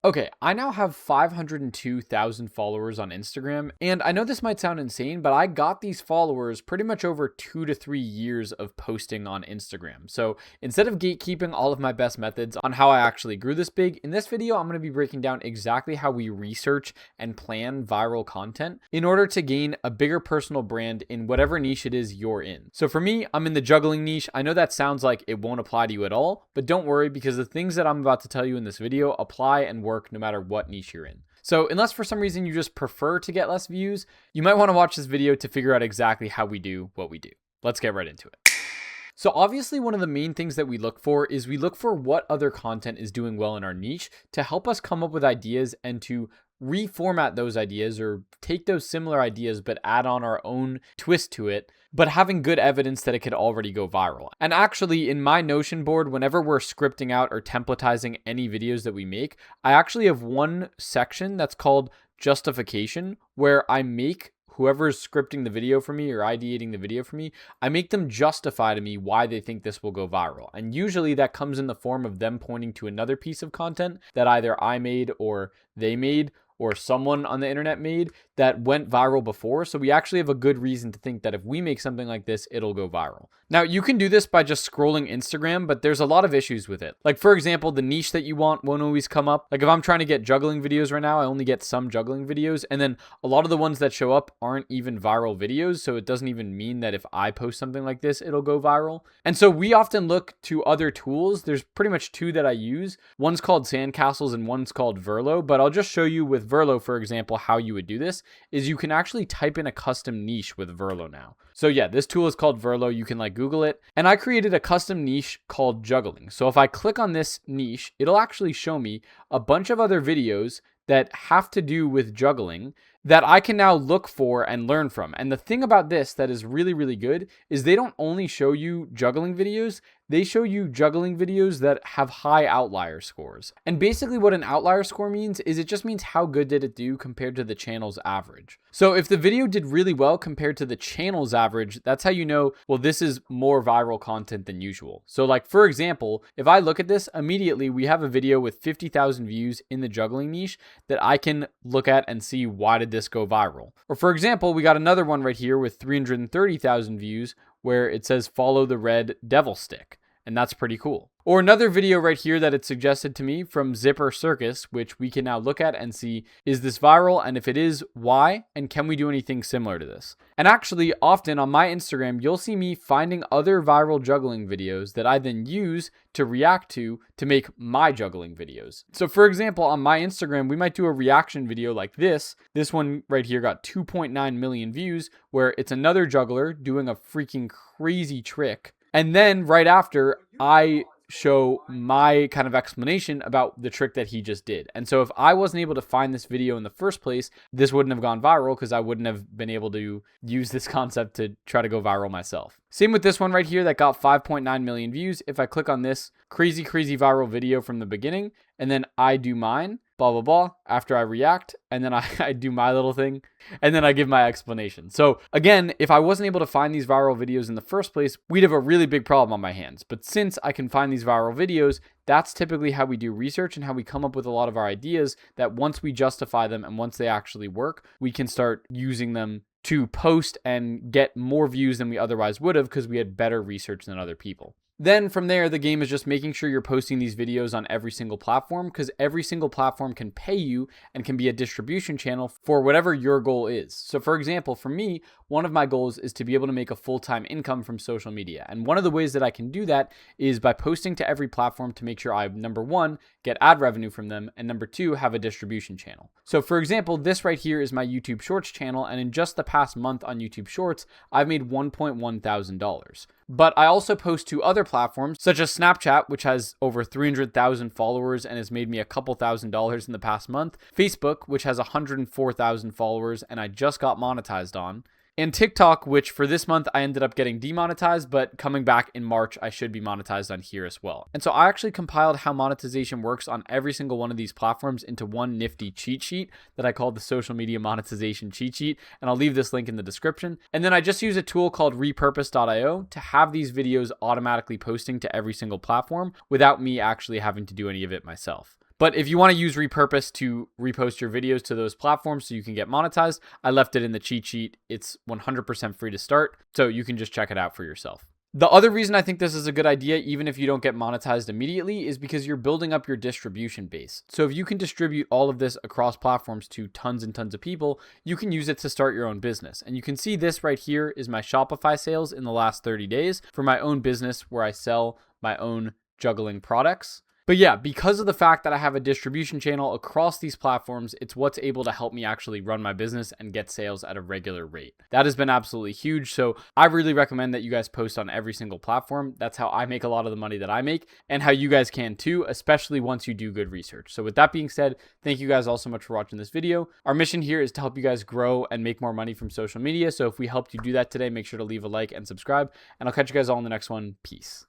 Okay, I now have 502,000 followers on Instagram, and I know this might sound insane, but I got these followers pretty much over 2 to 3 years of posting on Instagram. So instead of gatekeeping all of my best methods on how I actually grew this big, in this video, I'm going to be breaking down exactly how we research and plan viral content in order to gain a bigger personal brand in whatever niche it is you're in. So for me, I'm in the juggling niche. I know that sounds like it won't apply to you at all, but don't worry because the things that I'm about to tell you in this video apply and work no matter what niche you're in. So unless for some reason you just prefer to get less views, you might want to watch this video to figure out exactly how we do what we do. Let's get right into it. So obviously one of the main things that we look for is we look for what other content is doing well in our niche to help us come up with ideas and to reformat those ideas or take those similar ideas but add on our own twist to it, but having good evidence that it could already go viral. And actually in my Notion board, whenever we're scripting out or templatizing any videos that we make, I actually have one section that's called justification where I make whoever's scripting the video for me or ideating the video for me, I make them justify to me why they think this will go viral. And usually that comes in the form of them pointing to another piece of content that either I made or they made or someone on the internet made that went viral before. So we actually have a good reason to think that if we make something like this, it'll go viral. Now you can do this by just scrolling Instagram, but there's a lot of issues with it. Like for example, the niche that you want won't always come up. Like if I'm trying to get juggling videos right now, I only get some juggling videos. And then a lot of the ones that show up aren't even viral videos. So it doesn't even mean that if I post something like this, it'll go viral. And so we often look to other tools. There's pretty much two that I use. One's called Sandcastles and one's called Verlo, but I'll just show you with Verlo, for example, how you would do this is you can actually type in a custom niche with Verlo now. So yeah, this tool is called Verlo. You can Google it. And I created a custom niche called juggling. So if I click on this niche, it'll actually show me a bunch of other videos that have to do with juggling that I can now look for and learn from. And the thing about this that is really, really good is they don't only show you juggling videos, they show you juggling videos that have high outlier scores. And basically what an outlier score means is it just means how good did it do compared to the channel's average. So if the video did really well compared to the channel's average, that's how you know, well, this is more viral content than usual. So for example, if I look at this, immediately we have a video with 50,000 views in the juggling niche that I can look at and see why did this go viral. Or for example, we got another one right here with 330,000 views where it says follow the red devil stick. And that's pretty cool. Or another video right here that it suggested to me from Zipper Circus, which we can now look at and see, is this viral? And if it is, why? And can we do anything similar to this? And actually, often on my Instagram, you'll see me finding other viral juggling videos that I then use to react to make my juggling videos. So for example, on my Instagram, we might do a reaction video like this. This one right here got 2.9 million views, where it's another juggler doing a freaking crazy trick. And then right after, I show my kind of explanation about the trick that he just did. And so if I wasn't able to find this video in the first place, this wouldn't have gone viral because I wouldn't have been able to use this concept to try to go viral myself. Same with this one right here that got 5.9 million views. If I click on this crazy viral video from the beginning, and then I do mine, blah, blah, blah, after I react, and then I do my little thing, and then I give my explanation. So again, if I wasn't able to find these viral videos in the first place, we'd have a really big problem on my hands. But since I can find these viral videos, that's typically how we do research and how we come up with a lot of our ideas that once we justify them and once they actually work, we can start using them to post and get more views than we otherwise would have because we had better research than other people. Then from there, the game is just making sure you're posting these videos on every single platform because every single platform can pay you and can be a distribution channel for whatever your goal is. So for example, for me, one of my goals is to be able to make a full-time income from social media. And one of the ways that I can do that is by posting to every platform to make sure I, number one, get ad revenue from them, and number two, have a distribution channel. So for example, this right here is my YouTube Shorts channel, and in just the past month on YouTube Shorts, I've made $1.1 thousand. But I also post to other platforms such as Snapchat, which has over 300,000 followers and has made me a couple $1,000s in the past month, Facebook, which has 104,000 followers and I just got monetized on, and TikTok, which for this month I ended up getting demonetized, but coming back in March, I should be monetized on here as well. And so I actually compiled how monetization works on every single one of these platforms into one nifty cheat sheet that I called the social media monetization cheat sheet. And I'll leave this link in the description. And then I just use a tool called repurpose.io to have these videos automatically posting to every single platform without me actually having to do any of it myself. But if you want to use repurpose to repost your videos to those platforms so you can get monetized, I left it in the cheat sheet. It's 100% free to start, so you can just check it out for yourself. The other reason I think this is a good idea, even if you don't get monetized immediately, is because you're building up your distribution base. So if you can distribute all of this across platforms to tons and tons of people, you can use it to start your own business. And you can see this right here is my Shopify sales in the last 30 days for my own business where I sell my own juggling products. But yeah, because of the fact that I have a distribution channel across these platforms, it's what's able to help me actually run my business and get sales at a regular rate. That has been absolutely huge. So I really recommend that you guys post on every single platform. That's how I make a lot of the money that I make and how you guys can too, especially once you do good research. So with that being said, thank you guys all so much for watching this video. Our mission here is to help you guys grow and make more money from social media. So if we helped you do that today, make sure to leave a like and subscribe, and I'll catch you guys all in the next one. Peace.